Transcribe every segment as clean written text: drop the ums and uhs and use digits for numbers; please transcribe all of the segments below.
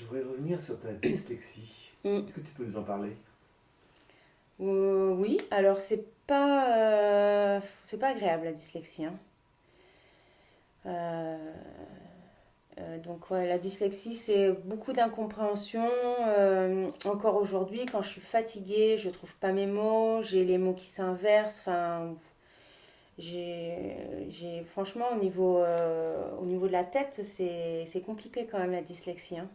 Je voudrais revenir sur ta dyslexie. Mm. Est-ce que tu peux nous en parler? Oui, alors c'est pas agréable la dyslexie, hein. Euh, donc ouais, la dyslexie, c'est beaucoup d'incompréhension. Encore aujourd'hui, quand je suis fatiguée, je trouve pas mes mots, j'ai les mots qui s'inversent. Enfin, franchement au niveau de la tête, c'est compliqué quand même la dyslexie, hein.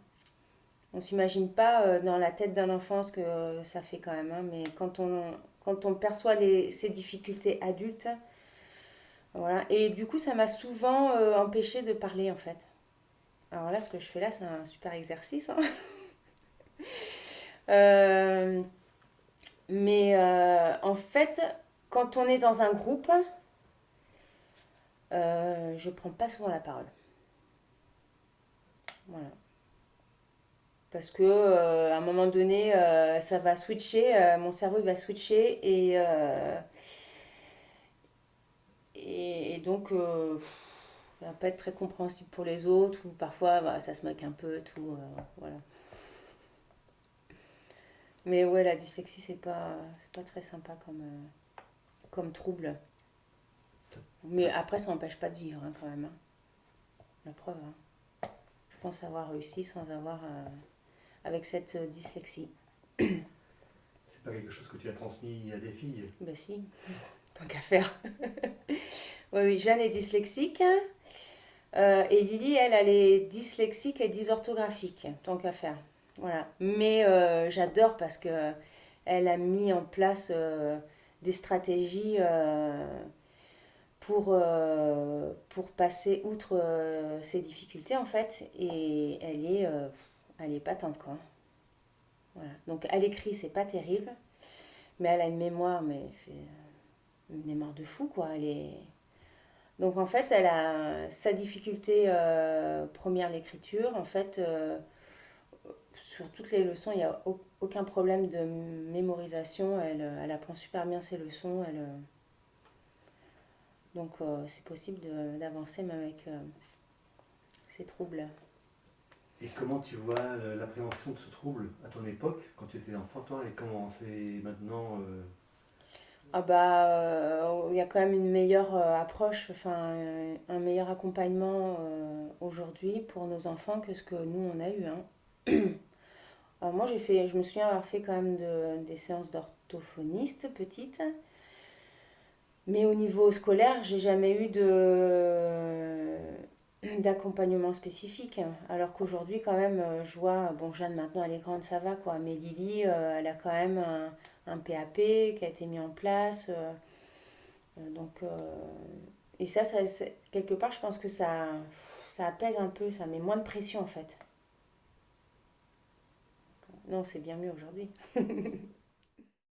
On s'imagine pas dans la tête d'un enfant ce que ça fait quand même, hein, mais quand on perçoit ces difficultés adultes, voilà. Et du coup, ça m'a souvent empêché de parler en fait. Alors là, ce que je fais là, c'est un super exercice, hein. Euh, en fait, quand on est dans un groupe, je prends pas souvent la parole. Voilà. Parce que à un moment donné, ça va switcher, mon cerveau il va switcher et donc ça va pas être très compréhensible pour les autres ou parfois bah, ça se moque un peu, tout, voilà. Mais ouais, la dyslexie c'est pas très sympa comme trouble. Ça- Mais ça- après, ça n'empêche pas de vivre hein, quand même, hein. La preuve, hein. Je pense avoir réussi sans avoir avec cette dyslexie. C'est pas quelque chose que tu as transmis à des filles. Ben si, tant qu'à faire. Oui, oui, Jeanne est dyslexique. Et Lily, elle est dyslexique et dysorthographique, tant qu'à faire. Voilà. Mais j'adore parce que elle a mis en place des stratégies pour passer outre ces difficultés, en fait. Et elle est patente, quoi. Voilà. Donc à l'écrit, c'est pas terrible, mais elle a une mémoire, une mémoire de fou, quoi. Donc en fait, elle a sa difficulté première, l'écriture. En fait, sur toutes les leçons, il n'y a aucun problème de mémorisation. Elle apprend super bien ses leçons. Donc c'est possible d'avancer même avec ces troubles. Et comment tu vois l'appréhension de ce trouble à ton époque, quand tu étais enfant, toi, et comment c'est maintenant Ah bah, il y a quand même une meilleure approche, enfin un meilleur accompagnement aujourd'hui pour nos enfants que ce que nous on a eu, hein. Alors moi je me souviens avoir fait quand même des séances d'orthophoniste petite, mais au niveau scolaire j'ai jamais eu d'accompagnement spécifique. Alors qu'aujourd'hui quand même je vois, bon Jeanne maintenant elle est grande ça va quoi, mais Lily elle a quand même un PAP qui a été mis en place. Donc, et quelque part, je pense que ça apaise un peu, ça met moins de pression en fait. Non, c'est bien mieux aujourd'hui.